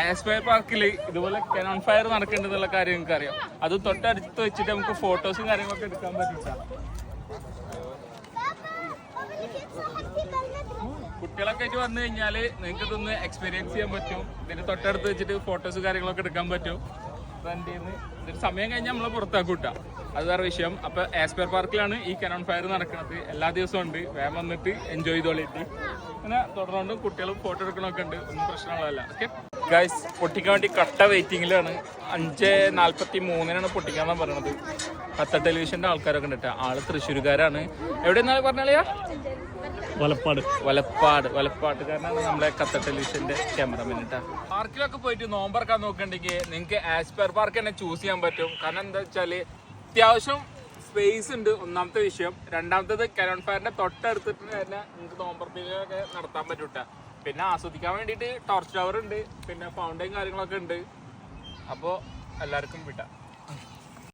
Aspire പാർക്കിൽ ഇതുപോലെ Canon fire നടക്കുന്നുണ്ടെന്നുള്ള കാര്യം നിങ്ങൾക്ക് അറിയാം. അത് തൊട്ടടുത്ത് വെച്ചിട്ട് നമുക്ക് ഫോട്ടോസും കാര്യങ്ങളൊക്കെ എടുക്കാൻ പറ്റില്ല. കുട്ടികളൊക്കെ ആയിട്ട് വന്നു കഴിഞ്ഞാൽ നിങ്ങൾക്ക് ഇതൊന്ന് എക്സ്പീരിയൻസ് ചെയ്യാൻ പറ്റും. ഇതിന് തൊട്ടടുത്ത് വെച്ചിട്ട് ഫോട്ടോസ് കാര്യങ്ങളൊക്കെ എടുക്കാൻ പറ്റും. ഇതിന് സമയം കഴിഞ്ഞാൽ നമ്മളെ പുറത്താക്കൂട്ടാ, അത് വേറെ വിഷയം. അപ്പൊ ആസ്പയർ പാർക്കിലാണ് ഈ കനോൺ ഫയർ നടക്കുന്നത്. എല്ലാ ദിവസവും ഉണ്ട്. വേഗം വന്നിട്ട് എൻജോയ് ചെയ്തോളിട്ട്. അങ്ങനെ തുടർന്നുകൊണ്ട് കുട്ടികളും ഫോട്ടോ എടുക്കണമൊക്കെ ഉണ്ട്. ഒന്നും പ്രശ്നമുള്ളതല്ല. ഓക്കെ ഗൈസ്, പൊട്ടിക്കാൻ വേണ്ടി കട്ട വെയിറ്റിംഗിലാണ്. 5:43 പൊട്ടിക്കാന്നാണ് പറയണത്. കത്ത ടെലിവിഷന്റെ ആൾക്കാരൊക്കെ ഉണ്ട് കേട്ടോ. ആള് തൃശ്ശൂരുകാരാണ്. എവിടെയെന്നാണ് പറഞ്ഞാലയാ? വലപ്പാട്ടുകാരനാണ് നമ്മളെ കത്ത ടെലിവിഷന്റെ ക്യാമറമാൻ കേട്ടാ. പാർക്കിലൊക്കെ പോയിട്ട് നോമ്പറക്കാൻ നോക്കണ്ടെങ്കിൽ നിങ്ങൾക്ക് ആസ്പയർ പാർക്ക് തന്നെ ചൂസ് ചെയ്യാൻ പറ്റും. കാരണം എന്താ വെച്ചാല് അത്യാവശ്യം സ്പേസ് ഉണ്ട്, ഒന്നാമത്തെ വിഷയം. രണ്ടാമത്തേത് കനോൺ ഫയറിന്റെ തൊട്ടടുത്തിട്ട് തന്നെ നിങ്ങൾക്ക് നോമ്പറപ്പിലൊക്കെ നടത്താൻ പറ്റൂട്ടാ. പിന്നെ ആസ്വദിക്കാൻ വേണ്ടിയിട്ട് ടോർച്ച് ടവർ ഉണ്ട്, പിന്നെ ഫൗണ്ടൈൻ കാര്യങ്ങളൊക്കെ ഉണ്ട്. അപ്പോൾ എല്ലാവർക്കും വിട്ടാം.